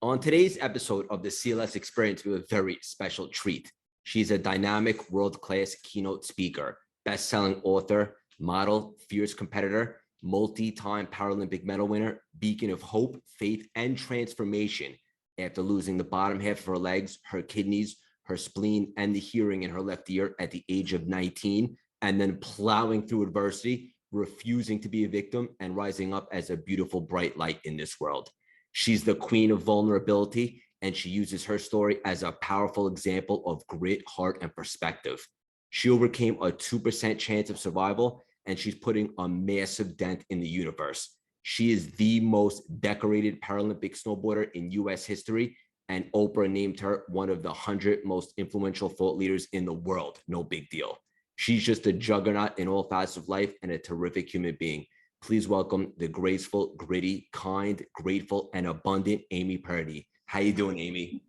On today's episode of the CLS Experience, we have a very special treat. She's a dynamic, world-class keynote speaker, best-selling author, model, fierce competitor, multi-time Paralympic medal winner, beacon of hope, faith, and transformation after losing the bottom half of her legs, her kidneys, her spleen, and the hearing in her left ear at the age of 19, and then plowing through adversity, refusing to be a victim, and rising up as a beautiful, bright light in this world. She's the queen of vulnerability, and she uses her story as a powerful example of grit, heart, and perspective. She overcame a 2% chance of survival, and she's putting a massive dent in the universe. She is the most decorated Paralympic snowboarder in US history, and Oprah named her one of the 100 most influential thought leaders in the world. No big deal. She's just a juggernaut in all facets of life and a terrific human being. Please welcome the graceful, gritty, kind, grateful, and abundant Amy Purdy. How you doing, Amy?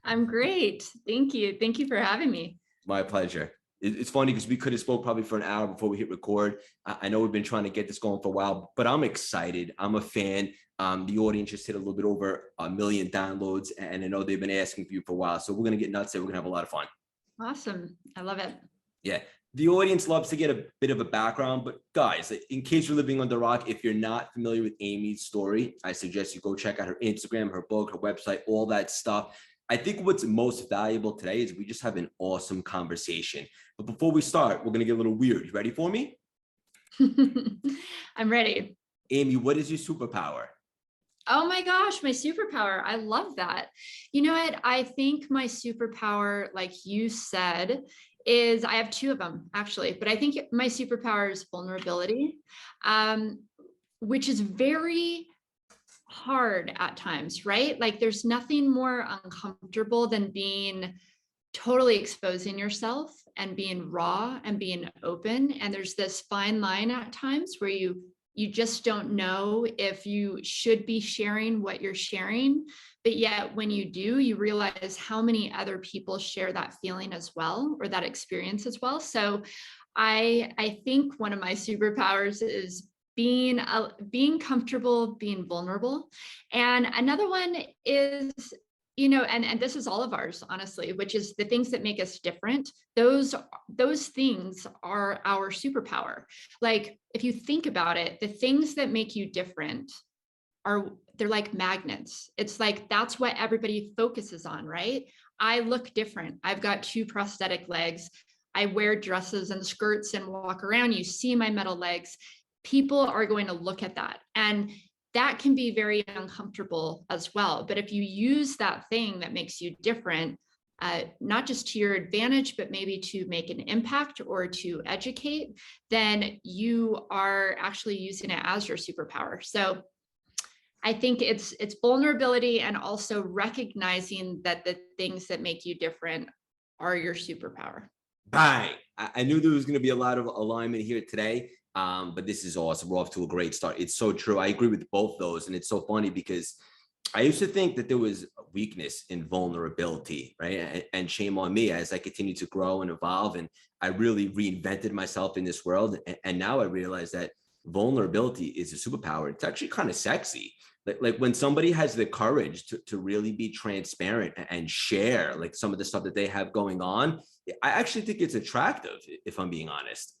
I'm great. Thank you. Thank you for having me. My pleasure. It's funny because we could have spoke probably for an hour before we hit record. I know we've been trying to get this going for a while, but I'm excited. I'm a fan. The audience just hit a little bit over 1 million downloads, and I know they've been asking for you for a while. So we're going to get nuts there. We're going to have a lot of fun. Awesome. I love it. Yeah. The audience loves to get a bit of a background, but guys, in case you're living under a rock, if you're not familiar with Amy's story, I suggest you go check out her Instagram, her book, her website, all that stuff. I think what's most valuable today is we just have an awesome conversation. But before we start, we're going to get a little weird. You ready for me? I'm ready. Amy, what is your superpower? Oh my gosh, my superpower. I love that. You know what? I think my superpower, like you said, is I have two of them actually, but I think my superpower is vulnerability, which is very hard at times, right? Like there's nothing more uncomfortable than being totally exposing yourself and being raw and being open. And there's this fine line at times where you just don't know if you should be sharing what you're sharing. But yet when you do, you realize how many other people share that feeling as well, or that experience as well. So I think one of my superpowers is being comfortable, being vulnerable. And another one is, and this is all of ours, honestly, which is the things that make us different. Those things are our superpower. Like, if you think about it, the things that make you different they're like magnets. It's like, that's what everybody focuses on, right? I look different. I've got 2 prosthetic legs. I wear dresses and skirts and walk around. You see my metal legs. People are going to look at that. And that can be very uncomfortable as well. But if you use that thing that makes you different, not just to your advantage, but maybe to make an impact or to educate, then you are actually using it as your superpower. So I think it's vulnerability, and also recognizing that the things that make you different are your superpower. Bang! I knew there was going to be a lot of alignment here today. But this is awesome. We're off to a great start. It's so true. I agree with both those. And it's so funny because I used to think that there was weakness in vulnerability, right? And shame on me as I continue to grow and evolve. And I really reinvented myself in this world. And now I realize that vulnerability is a superpower. It's actually kind of sexy. Like when somebody has the courage to really be transparent and share like some of the stuff that they have going on, I actually think it's attractive, if I'm being honest.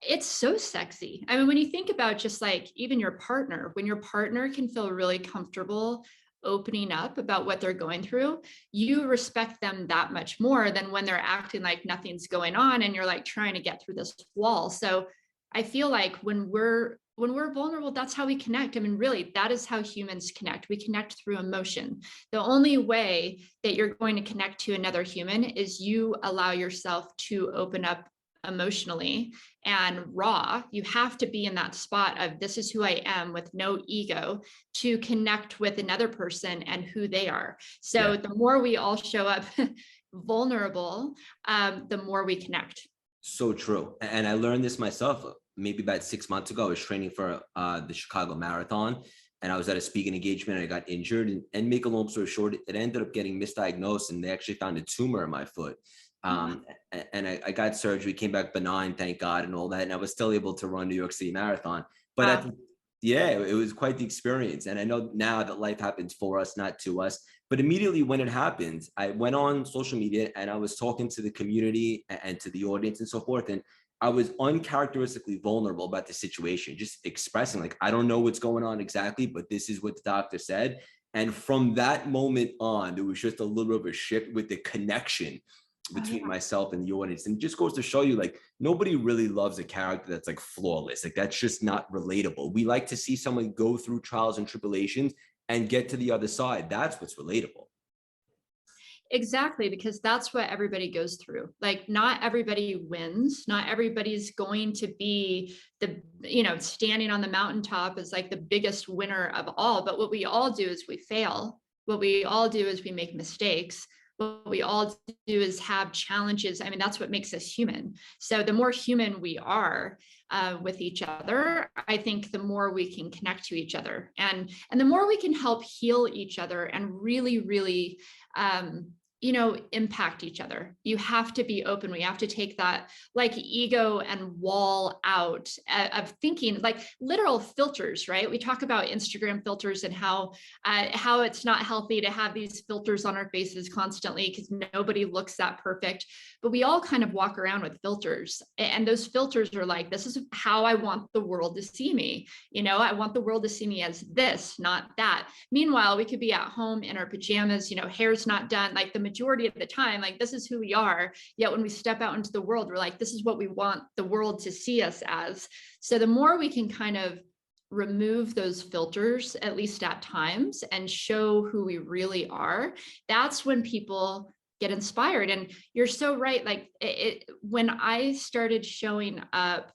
It's so sexy. I mean, when you think about just like even your partner, when your partner can feel really comfortable opening up about what they're going through, you respect them that much more than when they're acting like nothing's going on and you're like trying to get through this wall. So I feel like when we're vulnerable, that's how we connect. I mean, really, that is how humans connect. We connect through emotion. The only way that you're going to connect to another human is you allow yourself to open up emotionally and raw. You have to be in that spot of this is who I am with no ego to connect with another person and who they are. So yeah. The more we all show up vulnerable, the more we connect. So true. And I learned this myself maybe about 6 months ago. I was training for the Chicago Marathon, and I was at a speaking engagement and I got injured, and make a long story short, it ended up getting misdiagnosed and they actually found a tumor in my foot. And I got surgery, came back benign, thank God, and all that. And I was still able to run New York City Marathon. But Yeah, it was quite the experience. And I know now that life happens for us, not to us. But immediately when it happened, I went on social media and I was talking to the community and to the audience and so forth. And I was uncharacteristically vulnerable about the situation, just expressing like, I don't know what's going on exactly, but this is what the doctor said. And from that moment on, there was just a little bit of a shift with the connection between myself and the audience. And it just goes to show you, like, nobody really loves a character that's like flawless. Like, that's just not relatable. We like to see someone go through trials and tribulations and get to the other side. That's what's relatable. Exactly, because that's what everybody goes through. Like, not everybody wins. Not everybody's going to be the, standing on the mountaintop as like the biggest winner of all. But what we all do is we fail. What we all do is we make mistakes. What we all do is have challenges. I mean, that's what makes us human. So the more human we are with each other, I think the more we can connect to each other, and the more we can help heal each other and really, really impact each other. You have to be open. We have to take that like ego and wall out of thinking, like literal filters, right? We talk about Instagram filters and how it's not healthy to have these filters on our faces constantly because nobody looks that perfect. But we all kind of walk around with filters, and those filters are like, this is how I want the world to see me. I want the world to see me as this, not that. Meanwhile, we could be at home in our pajamas, hair's not done, like the majority of the time, like this is who we are. Yet when we step out into the world, we're like, this is what we want the world to see us as. So the more we can kind of remove those filters, at least at times, and show who we really are, that's when people get inspired. And you're so right. Like when I started showing up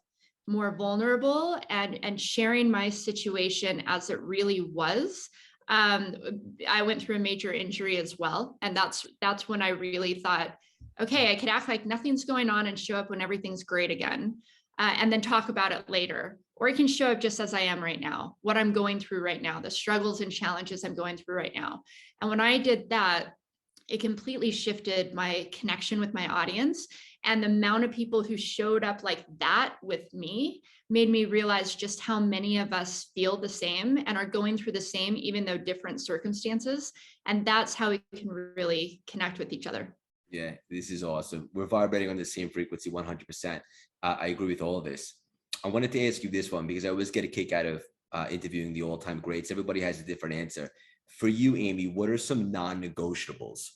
more vulnerable and sharing my situation as it really was, I went through a major injury as well. And that's when I really thought, okay, I could act like nothing's going on and show up when everything's great again, and then talk about it later. Or I can show up just as I am right now, what I'm going through right now, the struggles and challenges I'm going through right now. And when I did that, it completely shifted my connection with my audience. And the amount of people who showed up like that with me made me realize just how many of us feel the same and are going through the same, even though different circumstances. And that's how we can really connect with each other. Yeah, this is awesome. We're vibrating on the same frequency, 100%. I agree with all of this. I wanted to ask you this one because I always get a kick out of interviewing the all-time greats. Everybody has a different answer. For you, Amy, what are some non-negotiables?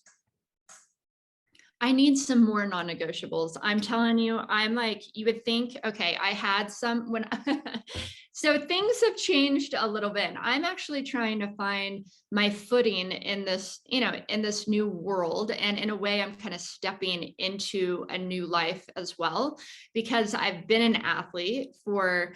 I need some more non-negotiables. I'm telling you, I'm like, you would think, okay, I had some when, so things have changed a little bit. I'm actually trying to find my footing in this, in this new world. And in a way, I'm kind of stepping into a new life as well, because I've been an athlete for,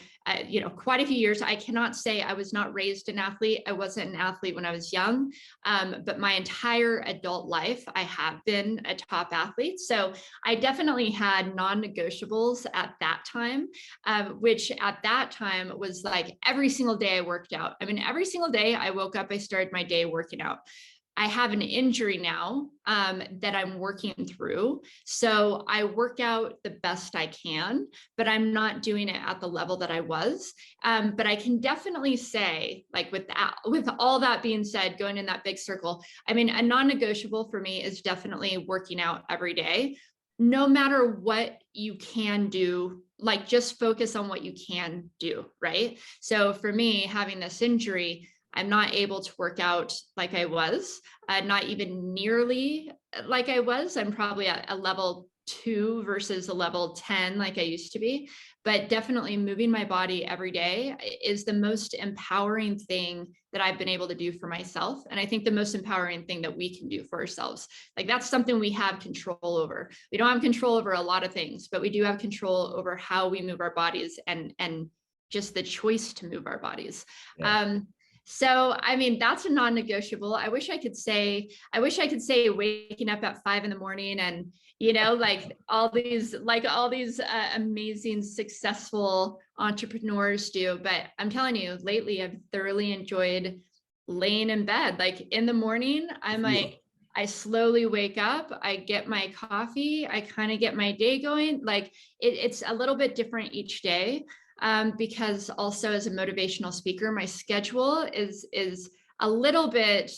quite a few years. I cannot say I was not raised an athlete. I wasn't an athlete when I was young, but my entire adult life, I have been a top athlete. So I definitely had non-negotiables at that time, which at that time was like every single day I worked out. I mean, every single day I woke up, I started my day working out. I have an injury now that I'm working through. So I work out the best I can, but I'm not doing it at the level that I was. But I can definitely say, like with all that being said, going in that big circle, I mean, a non-negotiable for me is definitely working out every day. No matter what you can do, like just focus on what you can do, right? So for me, having this injury, I'm not able to work out like I was, not even nearly like I was. I'm probably at a level 2 versus a level 10 like I used to be, but definitely moving my body every day is the most empowering thing that I've been able to do for myself. And I think the most empowering thing that we can do for ourselves, like that's something we have control over. We don't have control over a lot of things, but we do have control over how we move our bodies and just the choice to move our bodies. Yeah. So, I mean, that's a non-negotiable. I wish I could say waking up at 5 a.m. and, like all these amazing, successful entrepreneurs do. But I'm telling you, lately, I've thoroughly enjoyed laying in bed. Like in the morning, I'm like, I slowly wake up, I get my coffee, I kind of get my day going. Like it's a little bit different each day. because also as a motivational speaker, my schedule is a little bit,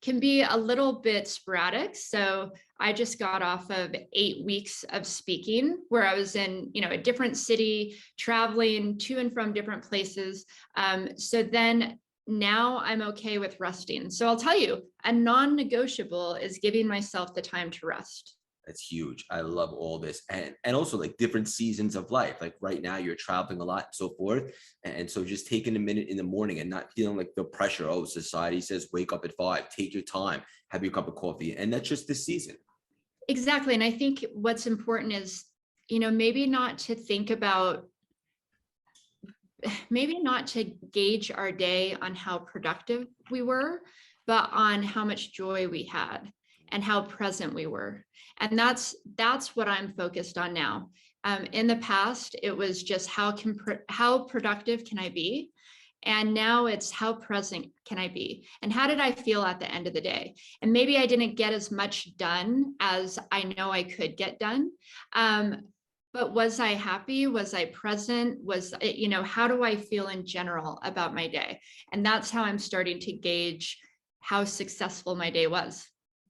can be a little bit sporadic. So I just got off of 8 weeks of speaking where I was in, a different city, traveling to and from different places. So then now I'm okay with resting. So I'll tell you, a non-negotiable is giving myself the time to rest. That's huge. I love all this. And also like different seasons of life. Like right now you're traveling a lot and so forth. And so just taking a minute in the morning and not feeling like the pressure. Oh, society says wake up at 5, take your time, have your cup of coffee. And that's just this season. Exactly. And I think what's important is, maybe not to think about, maybe not to gauge our day on how productive we were, but on how much joy we had and how present we were. And that's what I'm focused on now. In the past, it was just how productive can I be? And now it's how present can I be? And how did I feel at the end of the day? And maybe I didn't get as much done as I know I could get done. But was I happy? Was I present? How do I feel in general about my day? And that's how I'm starting to gauge how successful my day was.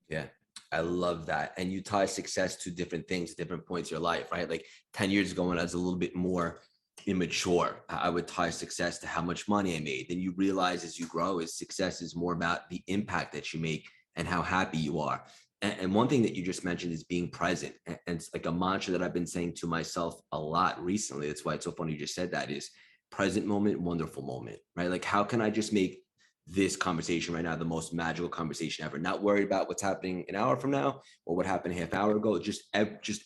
Yeah, I love that. And you tie success to different things, different points of your life, right? Like 10 years ago when I was a little bit more immature, I would tie success to how much money I made. Then you realize as you grow, is success is more about the impact that you make and how happy you are. And one thing that you just mentioned is being present. And it's like a mantra that I've been saying to myself a lot recently. That's why it's so funny you just said that, is present moment, wonderful moment, right? Like how can I just make this conversation right now the most magical conversation ever? Not worried about what's happening an hour from now or what happened a half hour ago. Just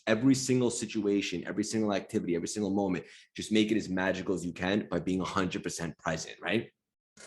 every single situation, every single activity, every single moment, just make it as magical as you can by being 100% present, right?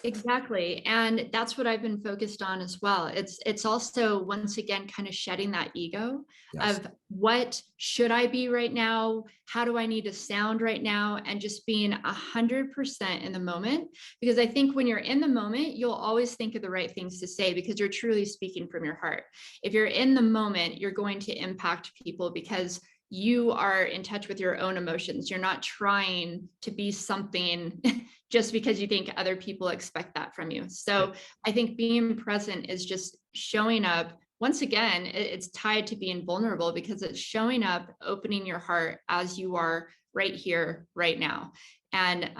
Exactly. And that's what I've been focused on as well. It's also, once again, kind of shedding that ego Yes. of what should I be right now? How do I need to sound right now? And just being 100% in the moment. Because I think when you're in the moment, you'll always think of the right things to say because you're truly speaking from your heart. If you're in the moment, you're going to impact people because you are in touch with your own emotions. You're not trying to be something just because you think other people expect that from you. So I think being present is just showing up. Once again, it's tied to being vulnerable because it's showing up, opening your heart as you are right here, right now. And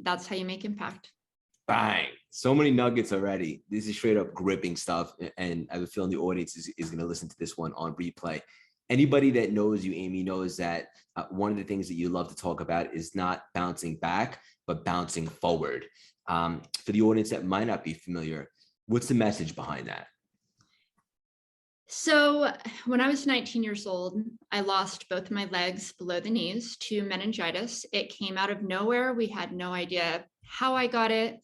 that's how you make impact. Bang. So many nuggets already. This is straight up gripping stuff. And I have a feeling the audience is going to listen to this one on replay. Anybody that knows you, Amy, knows that one of the things that you love to talk about is not bouncing back, but bouncing forward. For the audience that might not be familiar, what's the message behind that? So when I was 19 years old, I lost both my legs below the knees to meningitis. It came out of nowhere. We had no idea how I got it.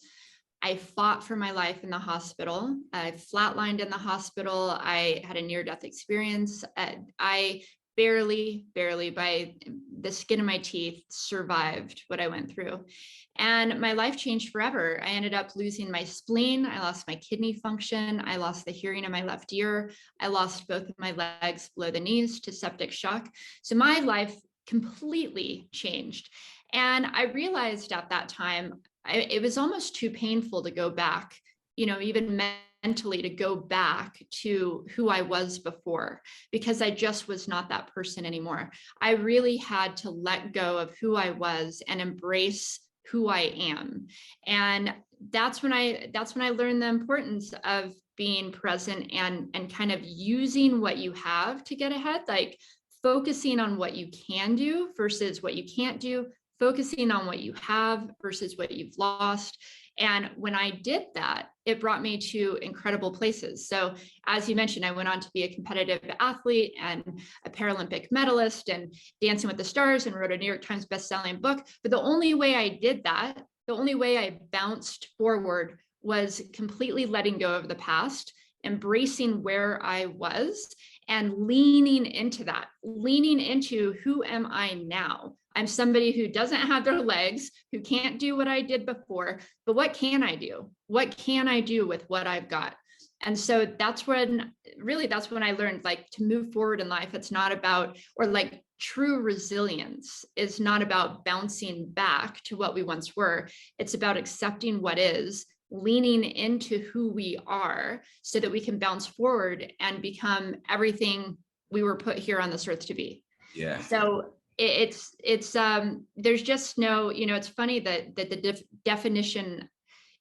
I fought for my life in the hospital. I flatlined in the hospital. I had a near-death experience. I barely by the skin of my teeth survived what I went through. And my life changed forever. I ended up losing my spleen. I lost my kidney function. I lost the hearing in my left ear. I lost both of my legs below the knees to septic shock. So my life completely changed. And I realized at that time, it was almost too painful to go back, even mentally to go back to who I was before, because I just was not that person anymore. I really had to let go of who I was and embrace who I am. And that's when I learned the importance of being present and kind of using what you have to get ahead, like focusing on what you can do versus what you can't do, focusing on what you have versus what you've lost. And when I did that, it brought me to incredible places. So as you mentioned, I went on to be a competitive athlete and a Paralympic medalist and Dancing with the Stars and wrote a New York Times bestselling book. But the only way I did that, the only way I bounced forward was completely letting go of the past, embracing where I was and leaning into that, leaning into who am I now? I'm somebody who doesn't have their legs, who can't do what I did before, but what can I do? What can I do with what I've got? And so that's when I learned, like, to move forward in life, it's not about, or like true resilience is not about bouncing back to what we once were. It's about accepting what is, leaning into who we are so that we can bounce forward and become everything we were put here on this earth to be. Yeah. So it's there's just no, it's funny that the definition,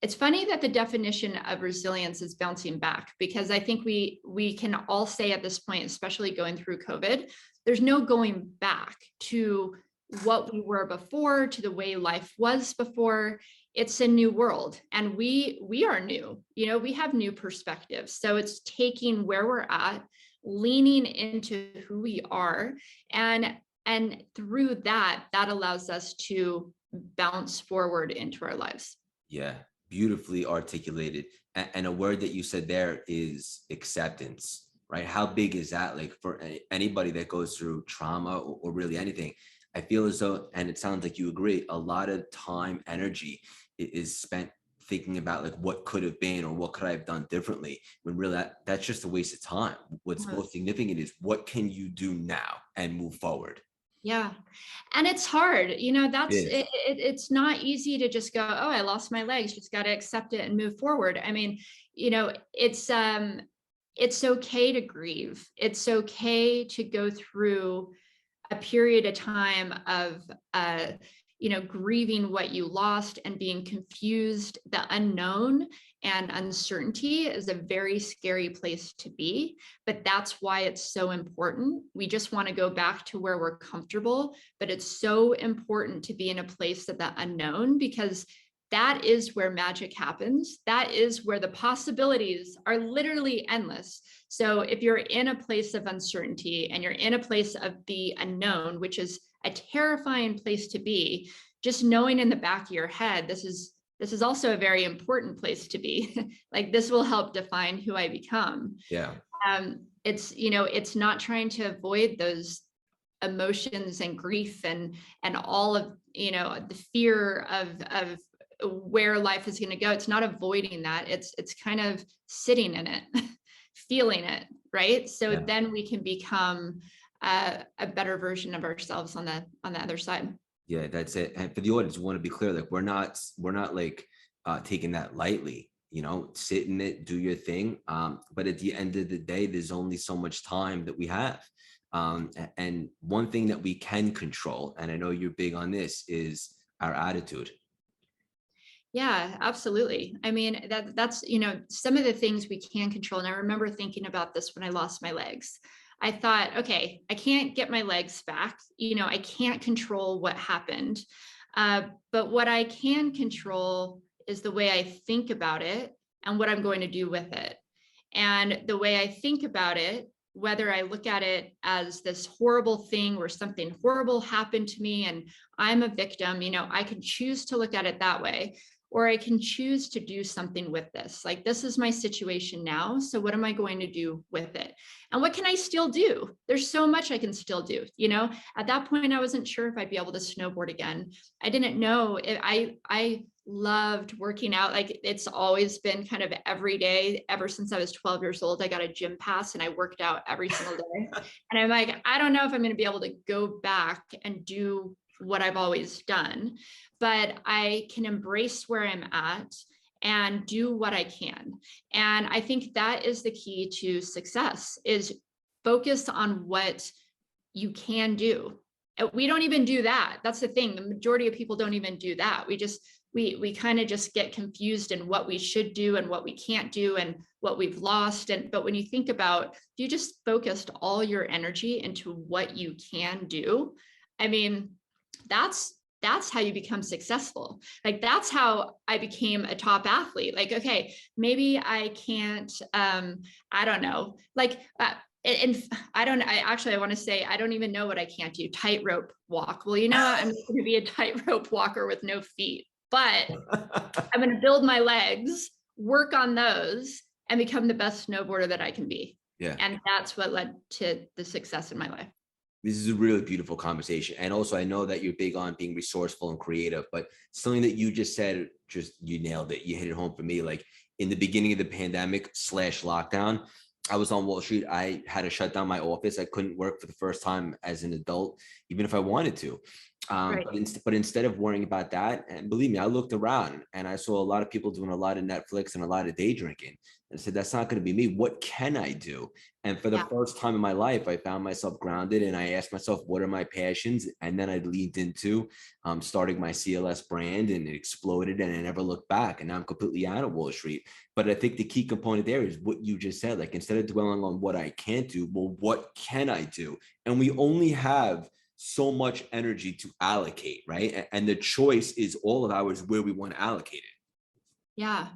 it's funny that the definition of resilience is bouncing back, because I think we can all say at this point, especially going through COVID, there's no going back to what we were before, to the way life was before. It's a new world, and we are new, we have new perspectives. So it's taking where we're at, leaning into who we are, and through that allows us to bounce forward into our lives. Yeah, beautifully articulated. And a word that you said there is acceptance, right? How big is that? Like, for anybody that goes through trauma or really anything, I feel as though, and it sounds like you agree, a lot of time, energy is spent thinking about like what could have been or what could I have done differently, when really that's just a waste of time. What's most significant is what can you do now and move forward. Yeah. And it's hard, that's It is. it's not easy to just go, oh, I lost my legs, just got to accept it and move forward. I mean, it's okay to grieve. It's okay to go through a period of time of grieving what you lost and being confused. The unknown and uncertainty is a very scary place to be, but that's why it's so important. We just want to go back to where we're comfortable, but it's so important to be in a place of the unknown, because that is where magic happens. That is where the possibilities are literally endless. So if you're in a place of uncertainty and you're in a place of the unknown, which is a terrifying place to be, just knowing in the back of your head, this is also a very important place to be. Like, this will help define who I become. Yeah. It's not trying to avoid those emotions and grief and all of, the fear of where life is going to go. It's not avoiding that. It's kind of sitting in it, feeling it, right? So then we can become a better version of ourselves on the other side. Yeah, that's it. And for the audience, we want to be clear, like we're not like taking that lightly, sit in it, do your thing. But at the end of the day, there's only so much time that we have. And one thing that we can control, and I know you're big on this, is our attitude. Yeah, absolutely. I mean, that's, some of the things we can control. And I remember thinking about this when I lost my legs. I thought, okay, I can't get my legs back. I can't control what happened. But what I can control is the way I think about it and what I'm going to do with it. And the way I think about it, whether I look at it as this horrible thing where something horrible happened to me and I'm a victim, I can choose to look at it that way. Or I can choose to do something with this. Like, this is my situation now. So what am I going to do with it? And what can I still do? There's so much I can still do. At that point, I wasn't sure if I'd be able to snowboard again. I didn't know. I loved working out. Like, it's always been kind of every day, ever since I was 12 years old. I got a gym pass and I worked out every single day. And I'm like, I don't know if I'm going to be able to go back and do what I've always done, but I can embrace where I'm at and do what I can. And I think that is the key to success, is focus on what you can do. We don't even do that. That's the thing. The majority of people don't even do that. We kind of just get confused in what we should do and what we can't do and what we've lost. But when you think about, if you just focused all your energy into what you can do, I mean, that's how you become successtal. Like, that's how I became a top athlete. Like, okay, maybe I can't, I don't know, like, and I want to say, I don't even know what I can't do. Tightrope walk. Well, I'm going to be a tightrope walker with no feet, but I'm going to build my legs, work on those, and become the best snowboarder that I can be. Yeah. And that's what led to the success in my life. This is a really beautiful conversation. And also, I know that you're big on being resourceful and creative, but something that you just said, just you nailed it. You hit it home for me. Like in the beginning of the pandemic / lockdown, I was on Wall Street. I had to shut down my office. I couldn't work for the first time as an adult, even if I wanted to. Right. But instead of worrying about that, and believe me, I looked around and I saw a lot of people doing a lot of Netflix and a lot of day drinking. And I said, that's not going to be me. What can I do? And for the first time in my life, I found myself grounded and I asked myself, what are my passions? And then I leaned into starting my CLS brand, and it exploded and I never looked back. And now I'm completely out of Wall Street. But I think the key component there is what you just said. Like, instead of dwelling on what I can't do, well, what can I do? And we only have so much energy to allocate, right? And the choice is all of ours where we want to allocate it. Yeah,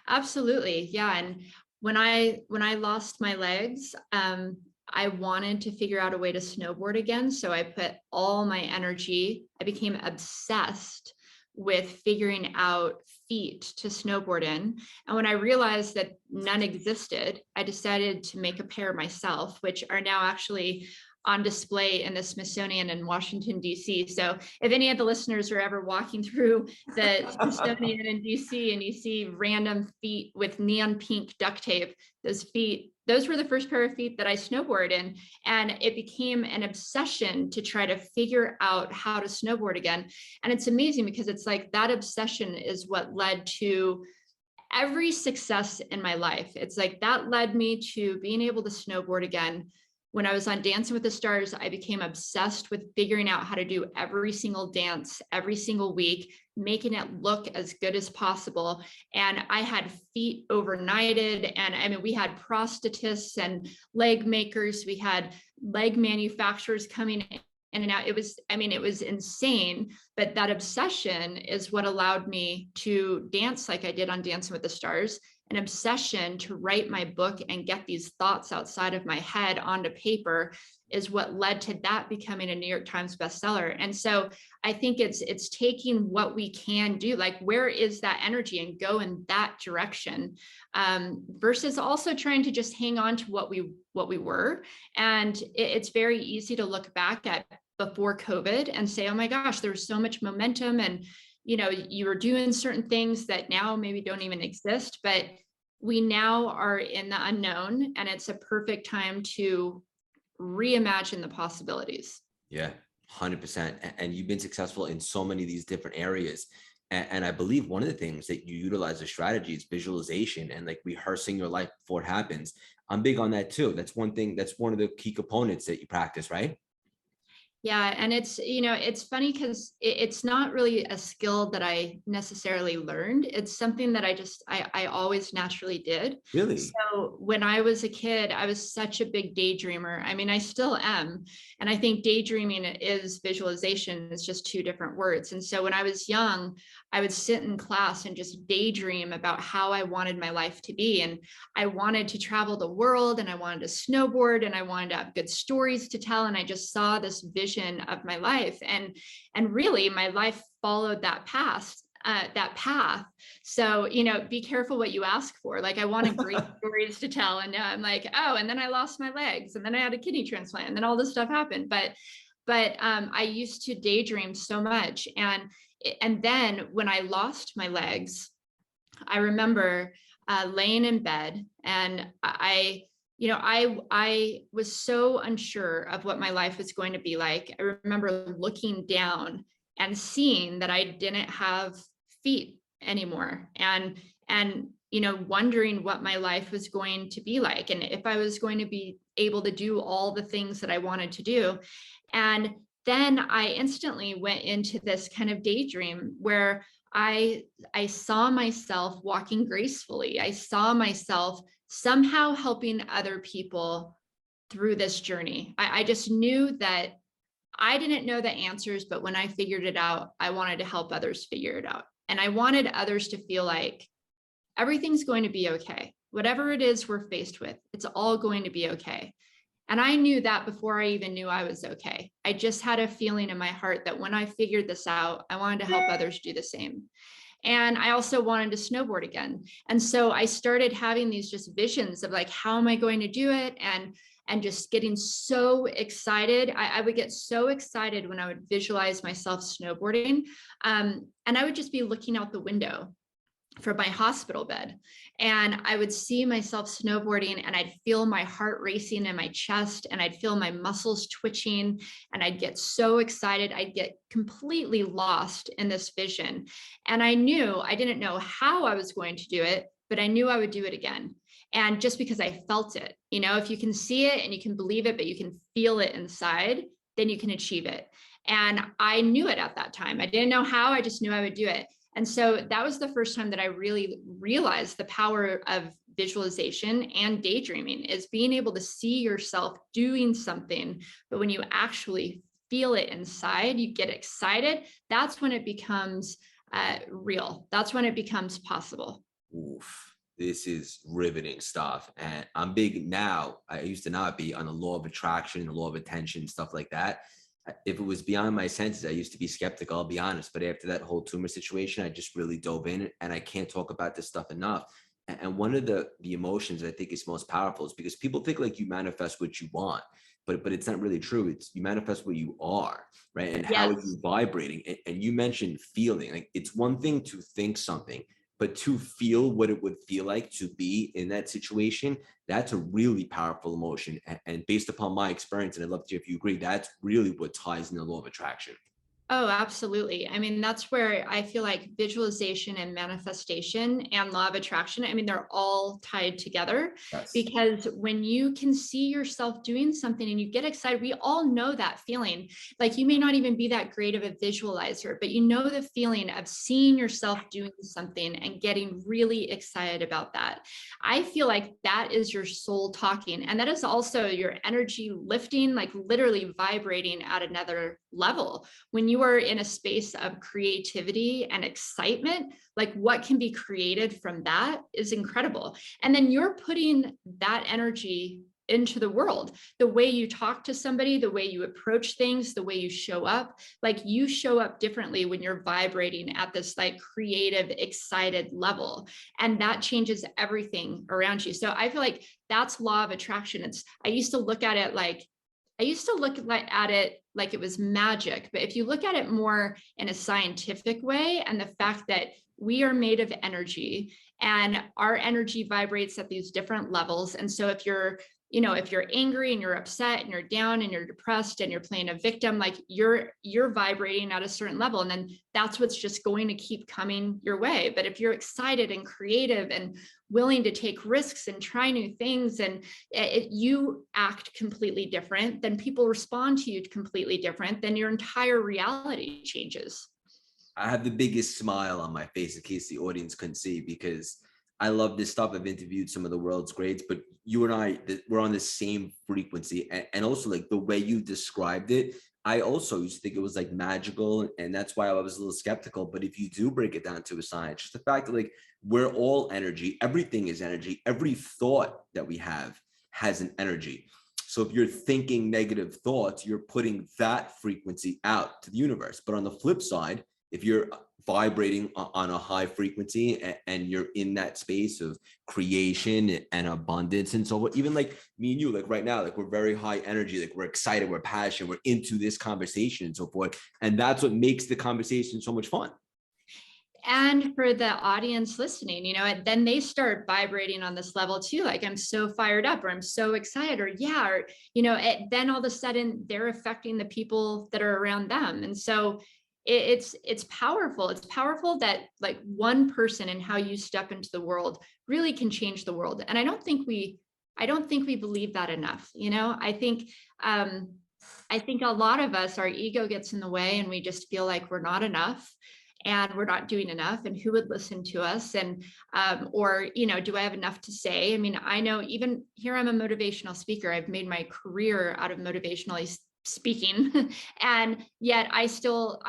absolutely. Yeah. And when I lost my legs, I wanted to figure out a way to snowboard again. So I put all my energy, I became obsessed with figuring out feet to snowboard in. And when I realized that none existed, I decided to make a pair myself, which are now actually on display in the Smithsonian in Washington, D.C. So if any of the listeners are ever walking through the Smithsonian in D.C. and you see random feet with neon pink duct tape, those were the first pair of feet that I snowboard in. And it became an obsession to try to figure out how to snowboard again. And it's amazing because it's like that obsession is what led to every success in my life. It's like that led me to being able to snowboard again. When I was on Dancing with the Stars, I became obsessed with figuring out how to do every single dance every single week, making it look as good as possible. And I had feet overnighted. And I mean, we had prosthetists and leg makers. We had leg manufacturers coming in and out. It was insane. But that obsession is what allowed me to dance like I did on Dancing with the Stars. An obsession to write my book and get these thoughts outside of my head onto paper is what led to that becoming a New York Times bestseller. And so I think it's taking what we can do, like where is that energy, and go in that direction, versus also trying to just hang on to what we were. And it's very easy to look back at before COVID and say, oh my gosh, there was so much momentum, and you were doing certain things that now maybe don't even exist, but we now are in the unknown, and it's a perfect time to reimagine the possibilities. Yeah, 100%. And you've been successful in so many of these different areas. And I believe one of the things that you utilize as strategy is visualization and like rehearsing your life before it happens. I'm big on that too. That's one of the key components that you practice, right? Yeah. And it's funny because it's not really a skill that I necessarily learned. It's something that I always naturally did. Really? So when I was a kid, I was such a big daydreamer. I mean, I still am. And I think daydreaming is visualization. It's just two different words. And so when I was young, I would sit in class and just daydream about how I wanted my life to be. And I wanted to travel the world, and I wanted to snowboard, and I wanted to have good stories to tell. And I just saw this vision of my life. And really my life followed that path. So, be careful what you ask for. Like, I wanted great stories to tell. And now I'm like, oh, and then I lost my legs, and then I had a kidney transplant, and then all this stuff happened. But I used to daydream so much. And then when I lost my legs, I remember laying in bed, and I was so unsure of what my life was going to be like. I remember looking down and seeing that I didn't have feet anymore, and wondering what my life was going to be like, and if I was going to be able to do all the things that I wanted to do. And then I instantly went into this kind of daydream where I saw myself walking gracefully. I saw myself somehow helping other people through this journey. I just knew that I didn't know the answers, but when I figured it out, I wanted to help others figure it out. And I wanted others to feel like everything's going to be okay. Whatever it is we're faced with, it's all going to be okay. And I knew that before I even knew I was okay. I just had a feeling in my heart that when I figured this out, I wanted to help others do the same. And I also wanted to snowboard again. And so I started having these just visions of like, how am I going to do it? And just getting so excited. I would get so excited when I would visualize myself snowboarding. And I would just be looking out the window from my hospital bed, and I would see myself snowboarding, and I'd feel my heart racing in my chest, and I'd feel my muscles twitching, and I'd get so excited. I'd get completely lost in this vision. And I didn't know how I was going to do it, but I knew I would do it again. And just because I felt it, if you can see it and you can believe it, but you can feel it inside, then you can achieve it. And I knew it at that time. I didn't know how, I just knew I would do it. And so that was the first time that I really realized the power of visualization and daydreaming, is being able to see yourself doing something, but when you actually feel it inside, you get excited. That's when it becomes real. That's when it becomes possible. Oof, this is riveting stuff. And I'm big now. I used to not be on the law of attraction, the law of attention, stuff like that. If it was beyond my senses, I used to be skeptical, I'll be honest. But after that whole tumor situation, I just really dove in, and I can't talk about this stuff enough. And one of the emotions that I think is most powerful is because people think like you manifest what you want, but it's not really true. It's you manifest what you are, right? And how are you vibrating? And you mentioned feeling. Like, it's one thing to think something, but to feel what it would feel like to be in that situation, that's a really powerful emotion. And based upon my experience, and I'd love to hear if you agree, that's really what ties in the law of attraction. Oh, absolutely. I mean, that's where I feel like visualization and manifestation and law of attraction, I mean, they're all tied together. Yes. Because when you can see yourself doing something and you get excited, we all know that feeling. Like, you may not even be that great of a visualizer, but you know the feeling of seeing yourself doing something and getting really excited about that. I feel like that is your soul talking. And that is also your energy lifting, like literally vibrating at another level. When you are in a space of creativity and excitement, like what can be created from that is incredible. And then you're putting that energy into the world. The way you talk to somebody, the way you approach things, the way you show up, like you show up differently when you're vibrating at this like creative, excited level. And that changes everything around you. So I feel like that's law of attraction. I used to look at it like it was magic. But if you look at it more in a scientific way, and the fact that we are made of energy and our energy vibrates at these different levels. And so if you're angry and you're upset and you're down and you're depressed and you're playing a victim, like you're vibrating at a certain level. And then that's what's just going to keep coming your way. But if you're excited and creative and willing to take risks and try new things, and you act completely different, then people respond to you completely different, then your entire reality changes. I have the biggest smile on my face, in case the audience couldn't see, because I love this stuff. I've interviewed some of the world's greats, but you and I, we're on the same frequency. And also, like, the way you described it, I also used to think it was like magical. And that's why I was a little skeptical. But if you do break it down to a science, just the fact that like we're all energy, everything is energy, every thought that we have has an energy. So if you're thinking negative thoughts, you're putting that frequency out to the universe. But on the flip side, if you're vibrating on a high frequency and you're in that space of creation and abundance and so on, even like me and you, like right now, like we're very high energy, like we're excited, we're passionate, we're into this conversation and so forth. And that's what makes the conversation so much fun. And for the audience listening, then they start vibrating on this level too. Like, I'm so fired up, or I'm so excited, or then all of a sudden they're affecting the people that are around them. And so it's powerful. It's powerful that like one person and how you step into the world really can change the world. And I don't think we believe that enough. I think a lot of us, our ego gets in the way, and we just feel like we're not enough and we're not doing enough, and who would listen to us, and or do I have enough to say? I mean, I know even here I'm a motivational speaker. I've made my career out of motivational speaking, and yet I still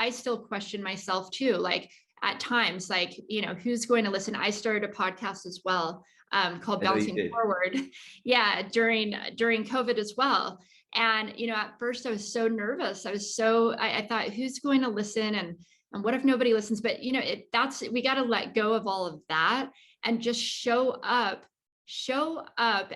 question myself too, like at times, like who's going to listen. I started a podcast as well, called Bouncing Forward, during COVID as well. And at first I was so nervous. I thought, who's going to listen? And And what if nobody listens? But we got to let go of all of that and just show up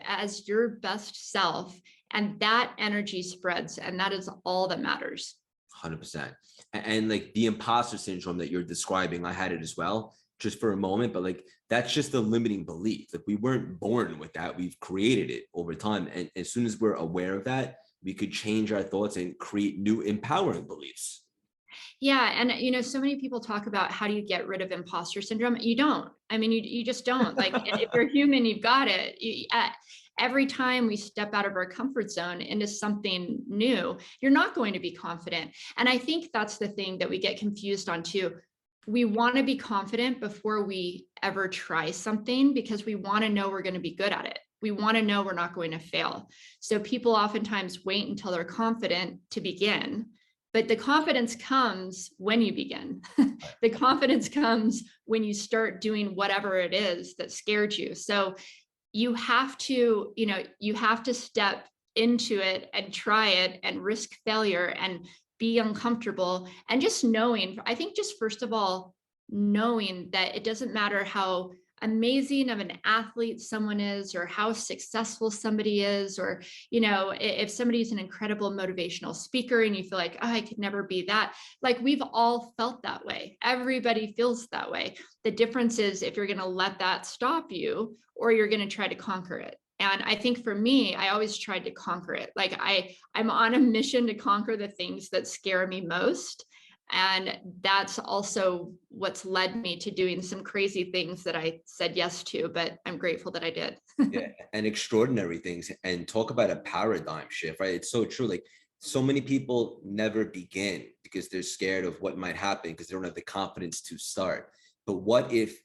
as your best self. And that energy spreads. And that is all that matters. 100%. And like the imposter syndrome that you're describing, I had it as well, just for a moment, but like, that's just a limiting belief. Like we weren't born with that. We've created it over time. And as soon as we're aware of that, we could change our thoughts and create new empowering beliefs. Yeah. And, so many people talk about how do you get rid of imposter syndrome? You don't. I mean, you just don't. Like if you're human, you've got it. Every time we step out of our comfort zone into something new, you're not going to be confident. And I think that's the thing that we get confused on too. We want to be confident before we ever try something because we want to know we're going to be good at it. We want to know we're not going to fail. So people oftentimes wait until they're confident to begin. But the confidence comes when you begin. The confidence comes when you start doing whatever it is that scared you. So you have to step into it and try it and risk failure and be uncomfortable. And just knowing, I think just first of all, knowing that it doesn't matter how amazing of an athlete someone is or how successful somebody is, or if somebody's an incredible motivational speaker and you feel like, oh, I could never be that. Like we've all felt that way. Everybody feels that way. The difference is if you're going to let that stop you or you're going to try to conquer it. And I think for me, I always tried to conquer it. Like I'm on a mission to conquer the things that scare me most. And that's also what's led me to doing some crazy things that I said yes to, but I'm grateful that I did. Yeah, and extraordinary things. And talk about a paradigm shift, right? It's so true. Like so many people never begin because they're scared of what might happen because they don't have the confidence to start. But what if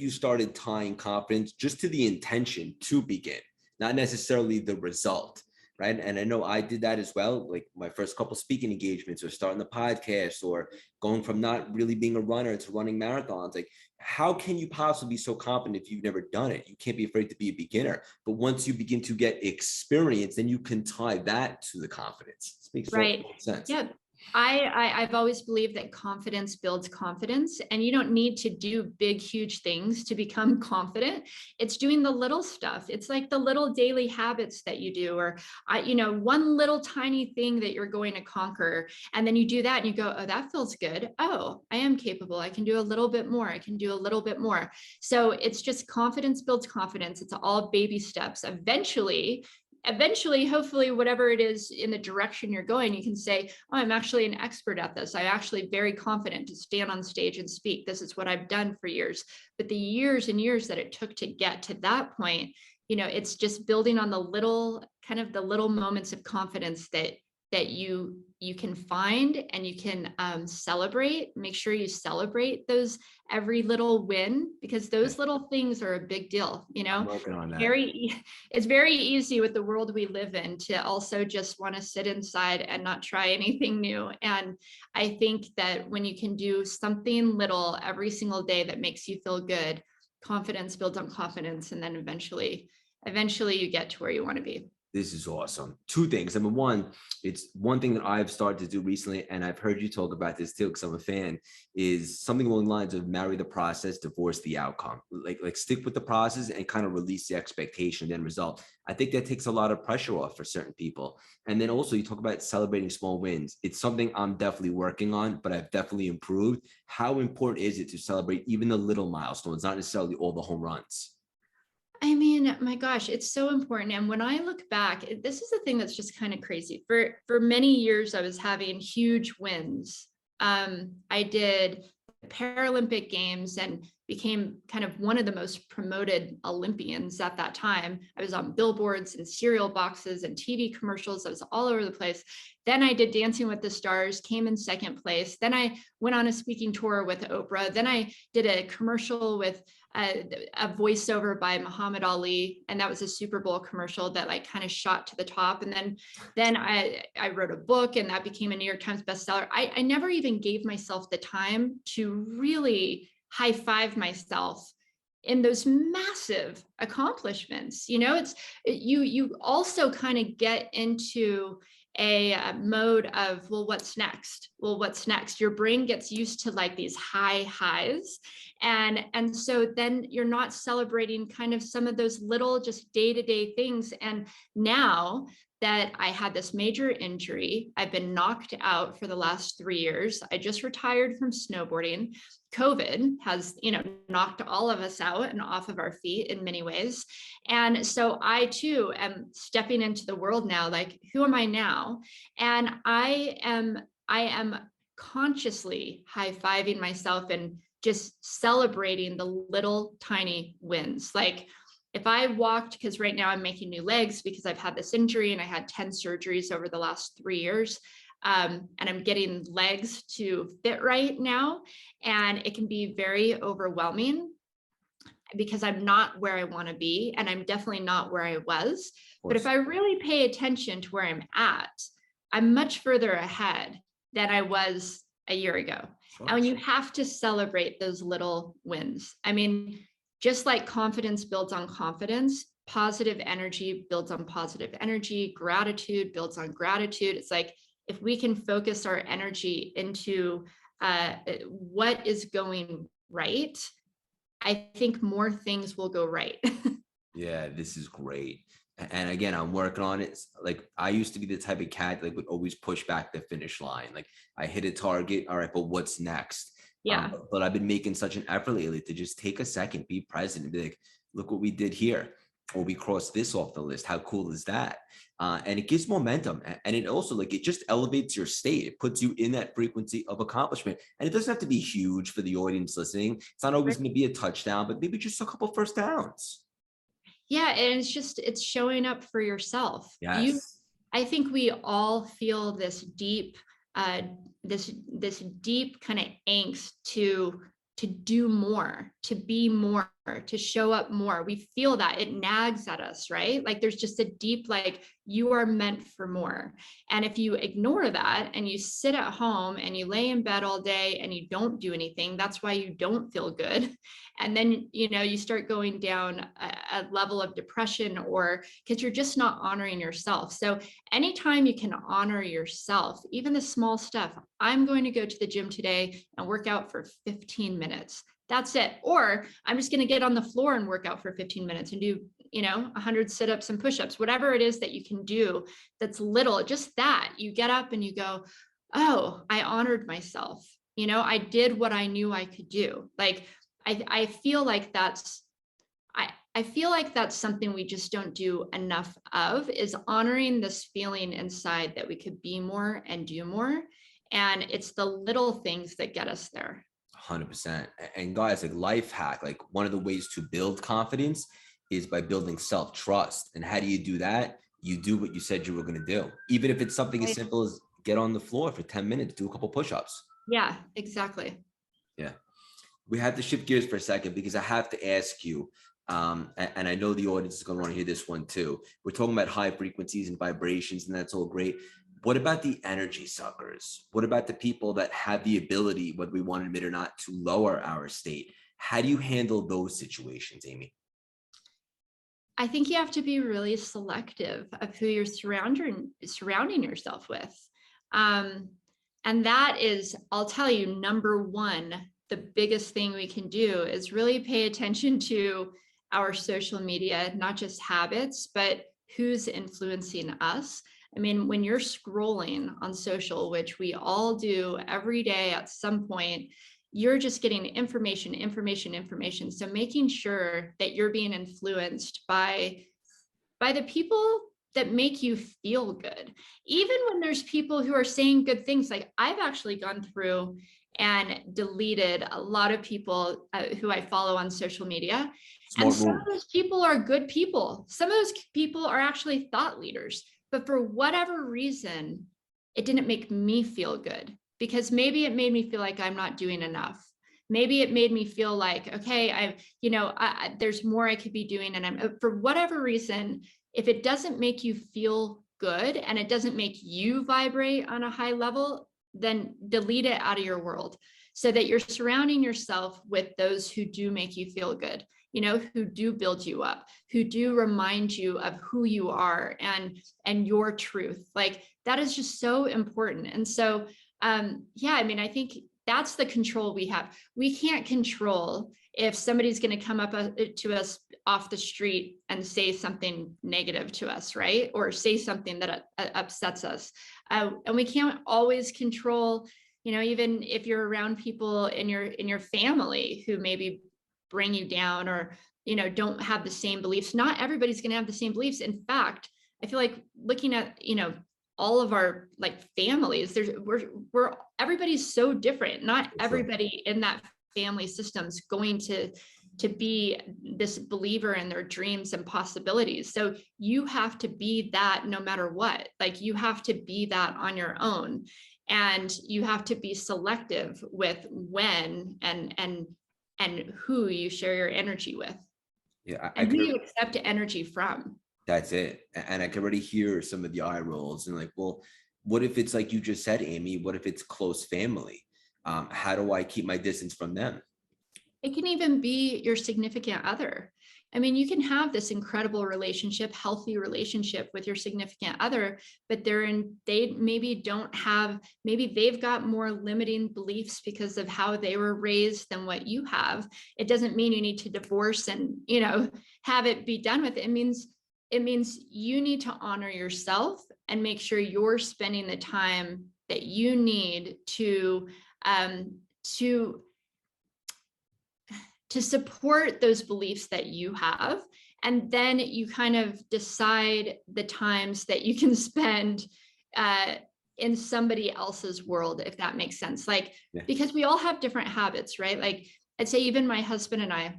you started tying confidence just to the intention to begin, not necessarily the result? Right. And I know I did that as well. Like my first couple speaking engagements or starting the podcast or going from not really being a runner to running marathons. Like, how can you possibly be so confident if you've never done it? You can't be afraid to be a beginner. But once you begin to get experience, then you can tie that to the confidence. It makes Right. sense. Yeah. I've always believed that confidence builds confidence, and you don't need to do big, huge things to become confident. It's doing the little stuff. It's like the little daily habits that you do, or, one little tiny thing that you're going to conquer. And then you do that and you go, oh, that feels good. Oh, I am capable. I can do a little bit more. I can do a little bit more. So it's just confidence builds confidence. It's all baby steps. Eventually, hopefully, whatever it is in the direction you're going, you can say, oh, I'm actually an expert at this. I'm actually very confident to stand on stage and speak. This is what I've done for years. But the years and years that it took to get to that point, it's just building on the little moments of confidence that you can find and you can celebrate. Make sure you celebrate those every little win, because those little things are a big deal. I'm working on that. It's very easy with the world we live in to also just want to sit inside and not try anything new. And I think that when you can do something little every single day that makes you feel good, confidence builds on confidence, and then eventually you get to where you want to be. This is awesome. Two things. Number one, it's one thing that I've started to do recently, and I've heard you talk about this too, because I'm a fan, is something along the lines of marry the process, divorce the outcome. Like stick with the process and kind of release the expectation and result. I think that takes a lot of pressure off for certain people. And then also you talk about celebrating small wins. It's something I'm definitely working on, but I've definitely improved. How important is it to celebrate even the little milestones, not necessarily all the home runs? I mean, my gosh, it's so important. And when I look back, this is the thing that's just kind of crazy. For many years, I was having huge wins. I did Paralympic Games and became kind of one of the most promoted Olympians at that time. I was on billboards and cereal boxes and TV commercials. I was all over the place. Then I did Dancing with the Stars, came in second place. Then I went on a speaking tour with Oprah. Then I did a commercial with a voiceover by Muhammad Ali, and that was a Super Bowl commercial that like kind of shot to the top. And then I wrote a book, and that became a New York Times bestseller. I never even gave myself the time to really high five myself in those massive accomplishments. You also kind of get into a mode of, well, what's next? Well, what's next? Your brain gets used to like these high highs. And so then you're not celebrating kind of some of those little just day-to-day things. And now that I had this major injury, I've been knocked out for the last 3 years. I just retired from snowboarding. COVID has, knocked all of us out and off of our feet in many ways. And so I too am stepping into the world now, like, who am I now? And I am consciously high-fiving myself and just celebrating the little tiny wins. Like, if I walked, because right now I'm making new legs because I've had this injury and I had 10 surgeries over the last 3 years. And I'm getting legs to fit right now. And it can be very overwhelming because I'm not where I want to be. And I'm definitely not where I was. But if I really pay attention to where I'm at, I'm much further ahead than I was a year ago. And you have to celebrate those little wins. I mean, just like confidence builds on confidence, positive energy builds on positive energy, gratitude builds on gratitude. It's like, if we can focus our energy into what is going right, I think more things will go right. Yeah, this is great. And again, I'm working on it. Like, I used to be the type of cat that would always push back the finish line. Like, I hit a target. All right, but what's next? Yeah. But I've been making such an effort lately to just take a second, be present, and be like, look what we did here. Or we crossed this off the list. How cool is that? And it gives momentum. And it also, like, it just elevates your state. It puts you in that frequency of accomplishment. And it doesn't have to be huge for the audience listening. It's not always going to be a touchdown, but maybe just a couple first downs. Yeah. And it's showing up for yourself. Yes. I think we all feel this deep, this deep kind of angst to do more, to be more, to show up more. We feel that it nags at us, right? Like, there's just a deep, like, you are meant for more. And if you ignore that and you sit at home and you lay in bed all day and you don't do anything, that's why you don't feel good. And then, you start going down a level of depression, or because you're just not honoring yourself. So anytime you can honor yourself, even the small stuff, I'm going to go to the gym today and work out for 15 minutes. That's it. Or I'm just going to get on the floor and work out for 15 minutes and do, 100 sit-ups and push-ups, whatever it is that you can do. That's little, just that you get up and you go, oh, I honored myself. I did what I knew I could do. Like, I feel like I feel like that's something we just don't do enough of, is honoring this feeling inside that we could be more and do more. And it's the little things that get us there. 100%. And guys, like, life hack, like, one of the ways to build confidence is by building self-trust. And how do you do that? You do what you said you were going to do. Even if it's something as simple as get on the floor for 10 minutes, do a couple push-ups. Yeah, exactly. Yeah. We have to shift gears for a second because I have to ask you, and I know the audience is going to want to hear this one too. We're talking about high frequencies and vibrations, and that's all great. What about the energy suckers? What about the people that have the ability, whether we want to admit or not, to lower our state? How do you handle those situations, Amy? I think you have to be really selective of who you're surrounding yourself with. And that is, I'll tell you, number one, the biggest thing we can do is really pay attention to our social media, not just habits, but who's influencing us. I mean, when you're scrolling on social, which we all do every day at some point, you're just getting information. So making sure that you're being influenced by the people that make you feel good. Even when there's people who are saying good things, like, I've actually gone through and deleted a lot of people who I follow on social media. And some of those people are good people. Some of those people are actually thought leaders. But for whatever reason, it didn't make me feel good, because maybe it made me feel like I'm not doing enough. Maybe it made me feel like, okay, there's more I could be doing. And for whatever reason, if it doesn't make you feel good and it doesn't make you vibrate on a high level, then delete it out of your world, so that you're surrounding yourself with those who do make you feel good. who do build you up, who do remind you of who you are and your truth. Like that is just so important. And so, yeah, I mean, I think that's the control we have. We can't control if somebody's going to come up to us off the street and say something negative to us, right? Or say something that upsets us. And we can't always control, even if you're around people in your family who maybe bring you down or, don't have the same beliefs. Not everybody's going to have the same beliefs. In fact, I feel like looking at, all of our like families, we're everybody's so different. Not everybody in that family system's going to be this believer in their dreams and possibilities. So you have to be that no matter what. Like you have to be that on your own, and you have to be selective with when and who you share your energy with. Yeah, and who you accept energy from. That's it. And I can already hear some of the eye rolls and like, well, what if it's like you just said, Amy, what if it's close family? How do I keep my distance from them? It can even be your significant other. I mean, you can have this incredible relationship, healthy relationship with your significant other, but they maybe don't have, maybe they've got more limiting beliefs because of how they were raised than what you have. It doesn't mean you need to divorce and, have it be done with. It means you need to honor yourself and make sure you're spending the time that you need to support those beliefs that you have. And then you kind of decide the times that you can spend in somebody else's world, if that makes sense. Like, because we all have different habits, right? Like I'd say even my husband and I,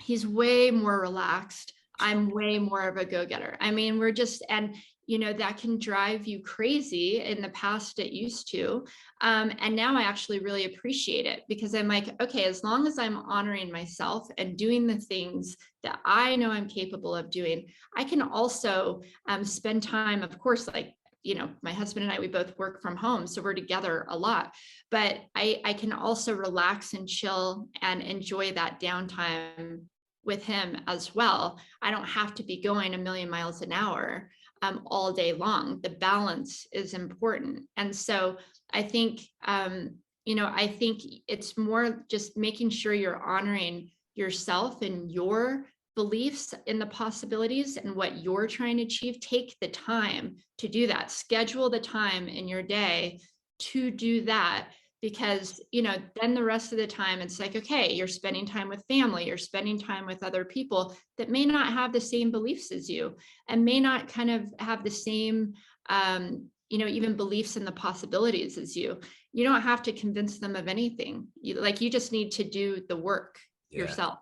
he's way more relaxed. I'm way more of a go-getter. I mean, we're just, and that can drive you crazy. In the past, it used to. And now I actually really appreciate it because I'm like, okay, as long as I'm honoring myself and doing the things that I know I'm capable of doing, I can also spend time, of course, like, my husband and I, we both work from home, so we're together a lot, but I can also relax and chill and enjoy that downtime with him as well. I don't have to be going a million miles an hour all day long. The balance is important. And so I think, I think it's more just making sure you're honoring yourself and your beliefs in the possibilities and what you're trying to achieve. Take the time to do that. Schedule the time in your day to do that. Because, then the rest of the time it's like, okay, you're spending time with family, you're spending time with other people that may not have the same beliefs as you and may not kind of have the same, even beliefs in the possibilities as you. You don't have to convince them of anything. You just need to do the work yourself.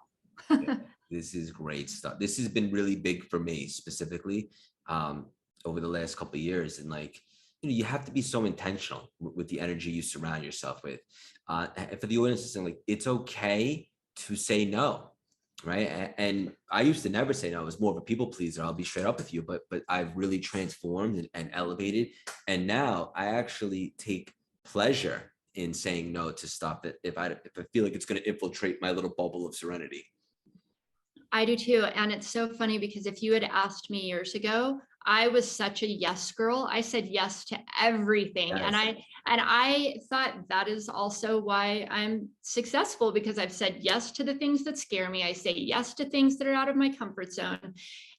This is great stuff. This has been really big for me specifically over the last couple of years. And like, you have to be so intentional with the energy you surround yourself with. And for the audience, like, it's okay to say no, right? And I used to never say no. I was more of a people pleaser. I'll be straight up with you, but I've really transformed and elevated. And now I actually take pleasure in saying no to stuff that if I feel like it's going to infiltrate my little bubble of serenity. I do too. And it's so funny because if you had asked me years ago, I was such a yes girl. I said yes to everything. Yes. And I thought that is also why I'm successful, because I've said yes to the things that scare me. I say yes to things that are out of my comfort zone.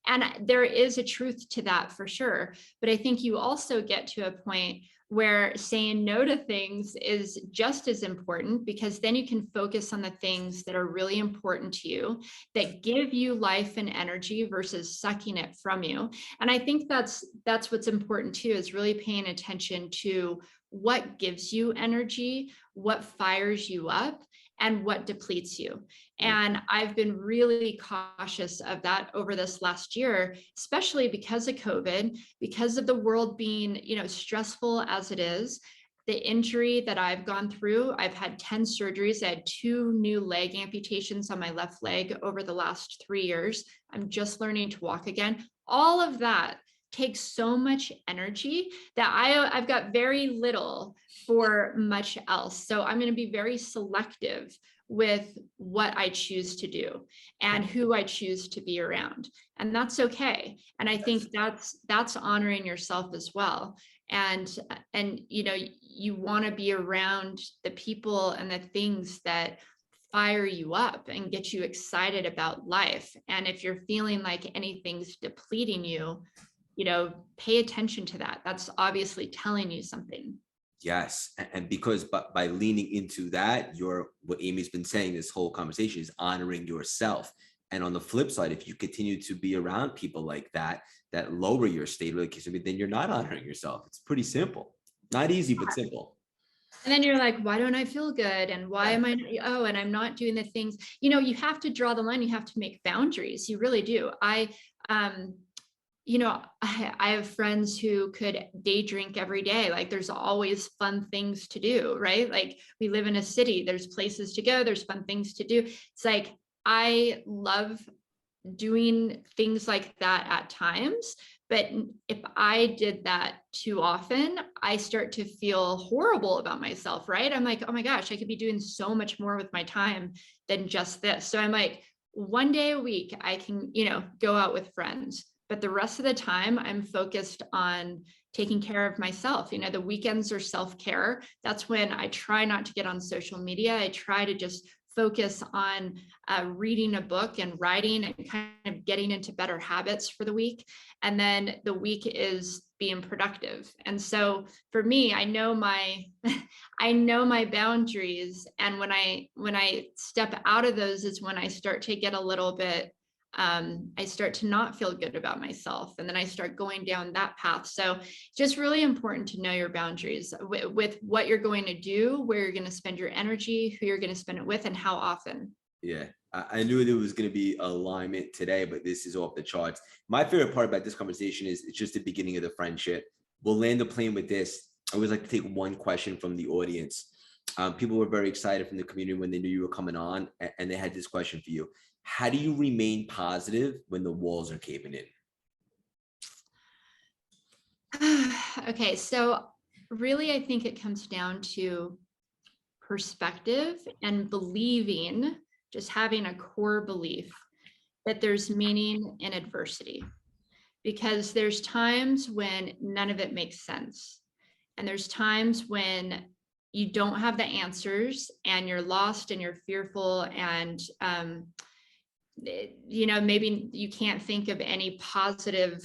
And there is a truth to that for sure. But I think you also get to a point where saying no to things is just as important, because then you can focus on the things that are really important to you, that give you life and energy versus sucking it from you. And I think that's what's important too, is really paying attention to what gives you energy, what fires you up, and what depletes you. And I've been really cautious of that over this last year, especially because of COVID, because of the world being, stressful as it is. The injury that I've gone through, I've had 10 surgeries. I had 2 new leg amputations on my left leg over the last 3 years. I'm just learning to walk again. All of that takes so much energy that I've got very little for much else. So I'm going to be very selective with what I choose to do and who I choose to be around. And that's okay. And I think that's honoring yourself as well. And you know, you want to be around the people and the things that fire you up and get you excited about life. And if you're feeling like anything's depleting you, you know, pay attention to that. That's obviously telling you something. Yes. And because by leaning into that, what Amy's been saying this whole conversation is honoring yourself. And on the flip side, if you continue to be around people like that lower your state, then you're not honoring yourself. It's pretty simple. Not easy, but simple. And then you're like, why don't I feel good? And why am I, oh, and I'm not doing the things, you know, you have to draw the line. You have to make boundaries. You really do. You know, I have friends who could day drink every day. Like there's always fun things to do, right? Like we live in a city, there's places to go, there's fun things to do. It's like, I love doing things like that at times. But if I did that too often, I start to feel horrible about myself, right? I'm like, oh my gosh, I could be doing so much more with my time than just this. So I'm like, one day a week, I can, you know, go out with friends. But the rest of the time, I'm focused on taking care of myself. You know, the weekends are self-care. That's when I try not to get on social media. I try to just focus on reading a book and writing and kind of getting into better habits for the week. And then the week is being productive. And so for me, I know my boundaries. And when I step out of those is when I start to get a little bit I start to not feel good about myself. And then I start going down that path. So just really important to know your boundaries with what you're going to do, where you're going to spend your energy, who you're going to spend it with, and how often. Yeah, I knew there was going to be alignment today, but this is off the charts. My favorite part about this conversation is it's just the beginning of the friendship. We'll land the plane with this. I always like to take one question from the audience. People were very excited from the community when they knew you were coming on, and they had this question for you. How do you remain positive when the walls are caving in? Okay, so really, I think it comes down to perspective and believing, just having a core belief that there's meaning in adversity. Because there's times when none of it makes sense. And there's times when you don't have the answers and you're lost and you're fearful and you know, maybe you can't think of any positive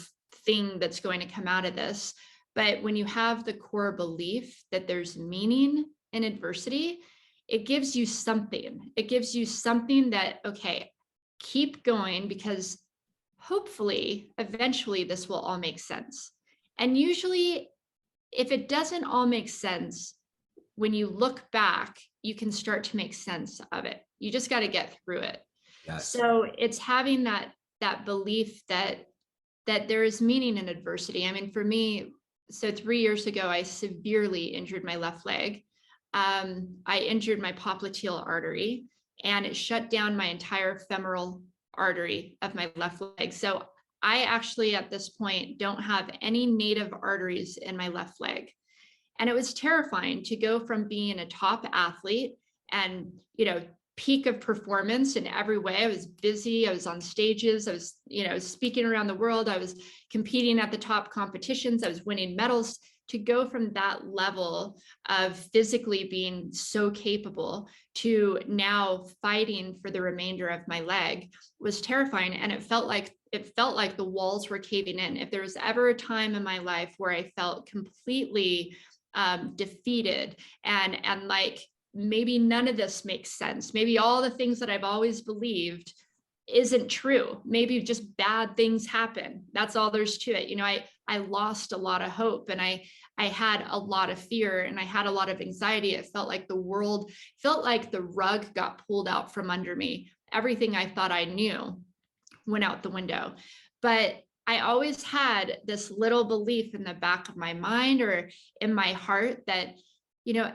thing that's going to come out of this. But when you have the core belief that there's meaning in adversity, it gives you something. It gives you something that, okay, keep going, because hopefully, eventually this will all make sense. And usually, if it doesn't all make sense, when you look back, you can start to make sense of it. You just got to get through it. Yes. So it's having that belief that there is meaning in adversity. I mean, for me, so 3 years ago, I severely injured my left leg. I injured my popliteal artery, and it shut down my entire femoral artery of my left leg. So I actually, at this point, don't have any native arteries in my left leg. And it was terrifying to go from being a top athlete and, you know, peak of performance in every way. I was busy. I was on stages. I was, you know, speaking around the world. I was competing at the top competitions. I was winning medals. To go from that level of physically being so capable to now fighting for the remainder of my leg was terrifying. And it felt like the walls were caving in. If there was ever a time in my life where I felt completely defeated and like, maybe none of this makes sense. Maybe all the things that I've always believed isn't true. Maybe just bad things happen. That's all there's to it. You know, I lost a lot of hope, and I had a lot of fear, and I had a lot of anxiety. It felt like the rug got pulled out from under me. Everything I thought I knew went out the window. But I always had this little belief in the back of my mind or in my heart that, you know,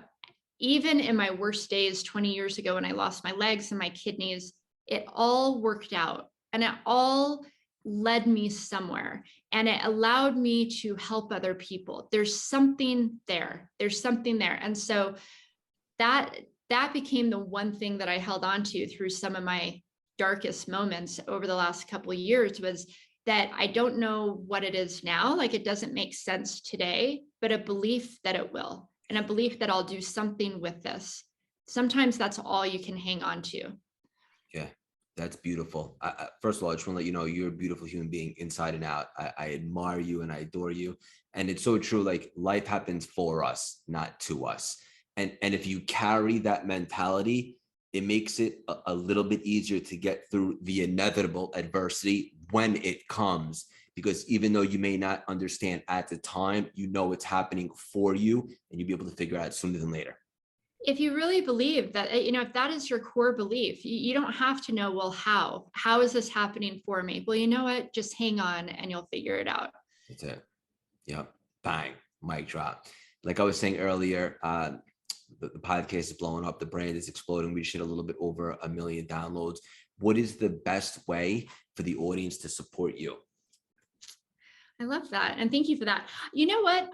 even in my worst days 20 years ago when I lost my legs and my kidneys, it all worked out, and it all led me somewhere, and it allowed me to help other people. There's something there. And so that that became the one thing that I held on to through some of my darkest moments over the last couple of years, was that I don't know what it is now. Like, it doesn't make sense today, but a belief that it will, and a belief that I'll do something with this. Sometimes that's all you can hang on to. Yeah, that's beautiful. First of all, I just want to let you know you're a beautiful human being inside and out. I admire you and I adore you. And it's so true. Like, life happens for us, not to us. And if you carry that mentality, it makes it a little bit easier to get through the inevitable adversity when it comes. Because even though you may not understand at the time, you know it's happening for you, and you'll be able to figure out sooner than later. If you really believe that, if that is your core belief, you don't have to know, well, how is this happening for me? Well, you know what, just hang on and you'll figure it out. That's it. Yep. Bang. Mic drop. Like I was saying earlier, the podcast is blowing up. The brand is exploding. We just hit a little bit over 1 million downloads. What is the best way for the audience to support you? I love that. And thank you for that. You know what?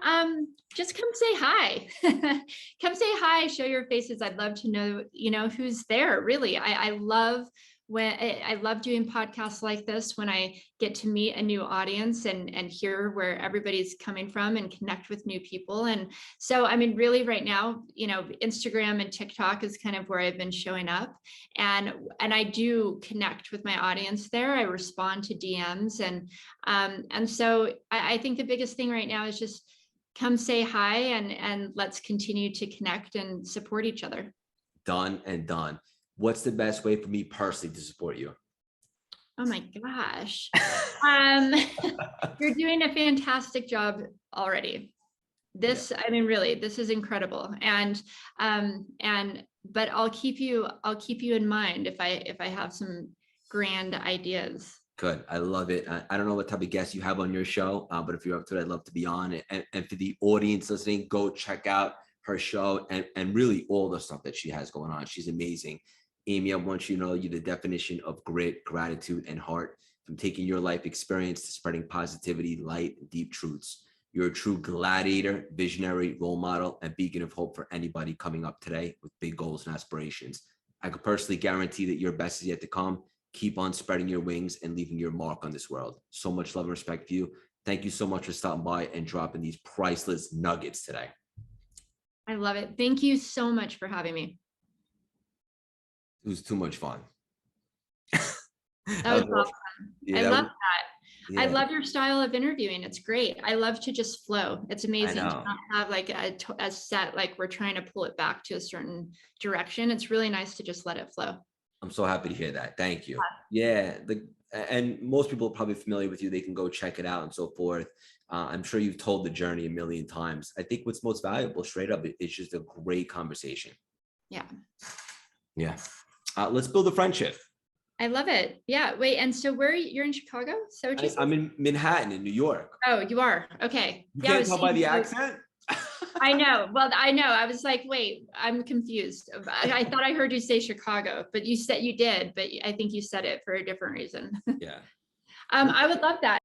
Just come say hi. Come say hi, show your faces. I'd love to know, who's there. Really. I love doing podcasts like this, when I get to meet a new audience and hear where everybody's coming from and connect with new people. And so, I mean, really right now, Instagram and TikTok is kind of where I've been showing up, and I do connect with my audience there. I respond to DMs, and so I think the biggest thing right now is just come say hi, and let's continue to connect and support each other. Done and done. What's the best way for me personally to support you? Oh my gosh. You're doing a fantastic job already. I mean, really, this is incredible. But I'll keep you in mind if I have some grand ideas. Good. I love it. I don't know what type of guests you have on your show, but if you're up to it, I'd love to be on it. And for the audience listening, go check out her show and really all the stuff that she has going on. She's amazing. Amy, I want you to know you're the definition of grit, gratitude, and heart. From taking your life experience to spreading positivity, light, and deep truths. You're a true gladiator, visionary, role model, and beacon of hope for anybody coming up today with big goals and aspirations. I could personally guarantee that your best is yet to come. Keep on spreading your wings and leaving your mark on this world. So much love and respect for you. Thank you so much for stopping by and dropping these priceless nuggets today. I love it. Thank you so much for having me. It was too much fun. That was awesome. Yeah, I love that. Yeah. I love your style of interviewing. It's great. I love to just flow. It's amazing to not have like a set, like we're trying to pull it back to a certain direction. It's really nice to just let it flow. I'm so happy to hear that. Thank you. Yeah. And most people are probably familiar with you. They can go check it out and so forth. I'm sure you've told the journey 1 million times. I think what's most valuable, straight up, it's just a great conversation. Yeah. Yeah. Let's build a friendship. I love it. Yeah. Wait. And so you're in Chicago? So I'm in Manhattan in New York. Oh, you are? Okay. You can't tell by the accent? I know. Well, I know. I was like, wait, I'm confused. I thought I heard you say Chicago, but you said you did, but I think you said it for a different reason. Yeah. I would love that.